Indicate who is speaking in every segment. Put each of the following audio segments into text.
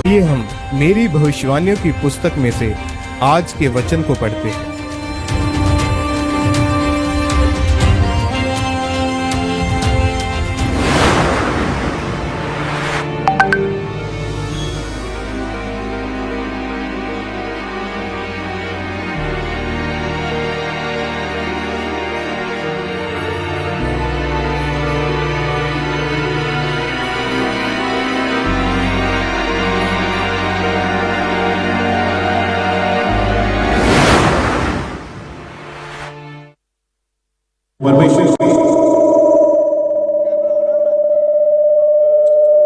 Speaker 1: ये हम मेरी भविष्यवाणियों की पुस्तक में से आज के वचन को पढ़ते हैं।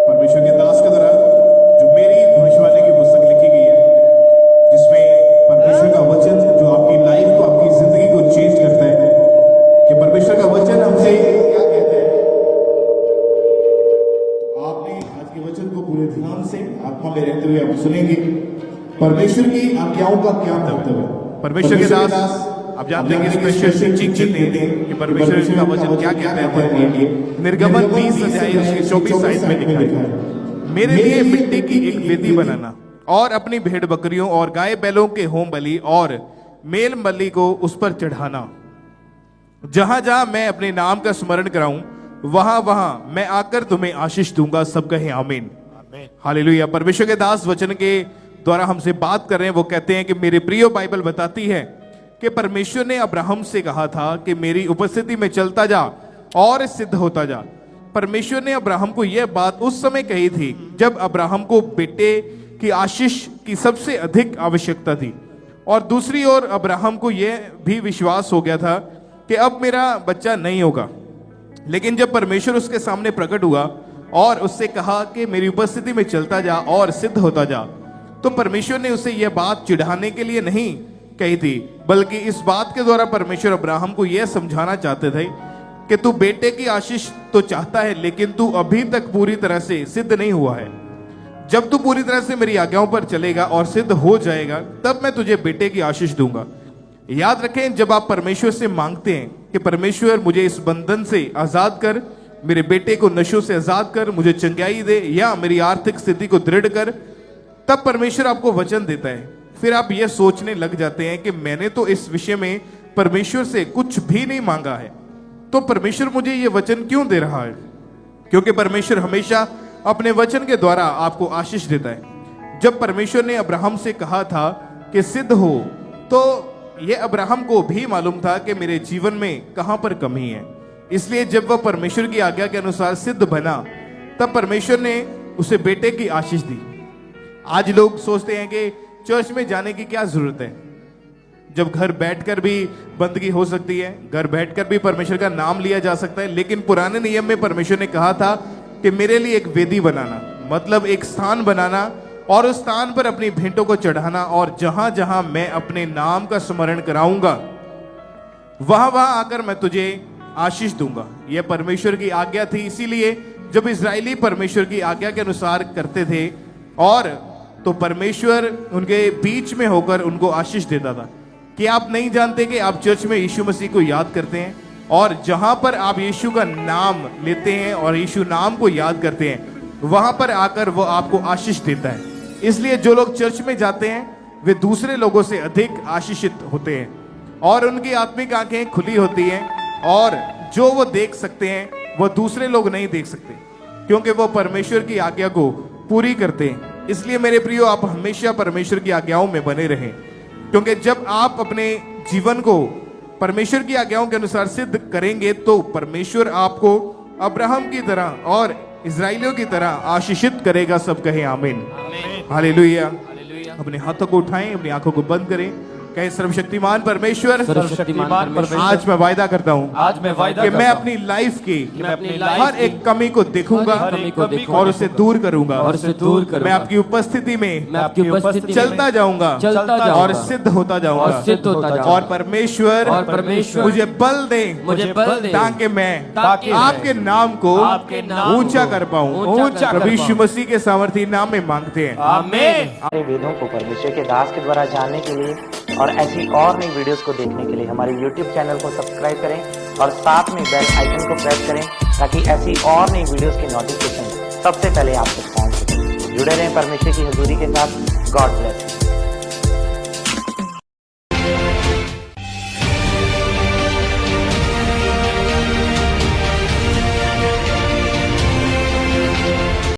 Speaker 2: परमेश्वर के दास के द्वारा जो मेरी भविष्यवाणी की पुस्तक लिखी गई है, जिसमें परमेश्वर का वचन जो आपकी लाइफ को, आपकी जिंदगी को चेंज करता है, कि परमेश्वर का वचन हमसे क्या कहता है। तो आपने आज के वचन को पूरे ध्यान से आत्मा में रहते हुए आप सुनेंगे। परमेश्वर की आज्ञाओं का क्या मतलब है।
Speaker 3: परमेश्वर के दास आप जानते हैं कि स्पेशल टीचिंग चलते हैं कि परमेश्वर का वचन क्या कहता है। निर्गमन 20 अध्याय उसके 24 आयत में लिखा है, मेरे लिए मिट्टी की एक वेदी बनाना और अपनी भेड़ बकरियों और गाय बैलों के होम बलि और मेल बलि को उस पर चढ़ाना। जहां जहां मैं अपने नाम का स्मरण कराऊं वहां वहां मैं आकर तुम्हें आशीष दूंगा। सब कहें आमीन, हालेलुया। परमेश्वर के दास वचन के द्वारा हमसे बात कर रहे हैं। वो कहते हैं कि मेरे प्रियो, बाइबल बताती है कि परमेश्वर ने अब्राहम से कहा था कि मेरी उपस्थिति में चलता जा और सिद्ध होता जा। परमेश्वर ने अब्राहम को यह बात उस समय कही थी जब अब्राहम को बेटे की आशीष की सबसे अधिक आवश्यकता थी, और दूसरी ओर अब्राहम को यह भी विश्वास हो गया था कि अब मेरा बच्चा नहीं होगा। लेकिन जब परमेश्वर उसके सामने प्रकट हुआ और उससे कहा कि मेरी उपस्थिति में चलता जा और सिद्ध होता जा, तो परमेश्वर ने उसे यह बात चिढ़ाने के लिए नहीं कही थी, बल्कि इस बात के द्वारा परमेश्वर अब्राहम को यह समझाना चाहते थे कि तू बेटे की आशीष तो चाहता है, लेकिन तू अभी तक पूरी तरह से सिद्ध नहीं हुआ है। जब तू पूरी तरह से मेरी आज्ञाओं पर चलेगा और सिद्ध हो जाएगा, तब मैं तुझे बेटे की आशीष दूंगा। याद रखें, जब आप परमेश्वर से मांगते हैं कि परमेश्वर मुझे इस बंधन से आजाद कर, मेरे बेटे को नशों से आजाद कर, मुझे चंगाई दे या मेरी आर्थिक स्थिति को दृढ़ कर, तब परमेश्वर आपको वचन देता है। फिर आप यह सोचने लग जाते हैं कि मैंने तो इस विषय में परमेश्वर से कुछ भी नहीं मांगा है, तो परमेश्वर मुझे यह वचन क्यों दे रहा है। क्योंकि परमेश्वर हमेशा अपने वचन के द्वारा आपको आशीष देता है। जब परमेश्वर ने अब्राहम से कहा था कि सिद्ध हो, तो यह अब्राहम को भी मालूम था कि मेरे जीवन में कहां पर कमी है। इसलिए जब वह परमेश्वर की आज्ञा के अनुसार सिद्ध बना, तब परमेश्वर ने उसे बेटे की आशीष दी। आज लोग सोचते हैं कि चर्च में जाने की क्या जरूरत है, जब घर बैठकर भी बंदगी हो सकती है, घर बैठकर भी परमेश्वर का नाम लिया जा सकता है। लेकिन पुराने नियम में परमेश्वर ने कहा था कि मेरे लिए एक वेदी बनाना, मतलब एक स्थान बनाना, और उस स्थान पर अपनी भेंटों को चढ़ाना, और जहां जहां मैं अपने नाम का स्मरण कराऊंगा वहां वहां आकर मैं तुझे आशीष दूंगा। यह परमेश्वर की आज्ञा थी। इसीलिए जब इजरायली परमेश्वर की आज्ञा के अनुसार करते थे, और तो परमेश्वर उनके बीच में होकर उनको आशीष देता था। कि आप नहीं जानते कि आप चर्च में यीशु मसीह को याद करते हैं, और जहां पर आप यीशु का नाम लेते हैं और यीशु नाम को याद करते हैं, वहां पर आकर वो आपको आशीष देता है। इसलिए जो लोग चर्च में जाते हैं वे दूसरे लोगों से अधिक आशीषित होते हैं, और उनकी आत्मिक आंखें खुली होती हैं, और जो वो देख सकते हैं वो दूसरे लोग नहीं देख सकते, क्योंकि वो परमेश्वर की आज्ञा को पूरी करते हैं। इसलिए मेरे प्रियो, आप हमेशा परमेश्वर की आज्ञाओं में बने रहें, क्योंकि जब आप अपने जीवन को परमेश्वर की आज्ञाओं के अनुसार सिद्ध करेंगे, तो परमेश्वर आपको अब्राहम की तरह और इजराइलियों की तरह आशीषित करेगा। सब कहें आमीन, हालेलुया। अपने हाथों को उठाएं, अपनी आंखों को बंद करें, कहे सर्वशक्तिमान परमेश्वर, आज मैं वायदा करता हूँ कि मैं अपनी लाइफ की हर एक कमी को देखूंगा और उसे दूर करूंगा। मैं आपकी उपस्थिति में चलता जाऊंगा और सिद्ध होता जाऊंगा, और परमेश्वर मुझे बल दे ताकि मैं आपके नाम को ऊंचा कर पाऊं। प्रभु यीशु मसीह के सामर्थी नाम में मांगते हैं, आमीन।
Speaker 4: वेदों को परमेश्वर के दास के द्वारा जानने के लिए और ऐसी और नई वीडियोस को देखने के लिए हमारे YouTube चैनल को सब्सक्राइब करें और साथ में बेल आइकन को प्रेस करें, ताकि ऐसी और नई वीडियोस की नोटिफिकेशन सबसे पहले आप तक पहुंच सके। जुड़े रहें परमेश्वर की हजूरी के साथ। God bless.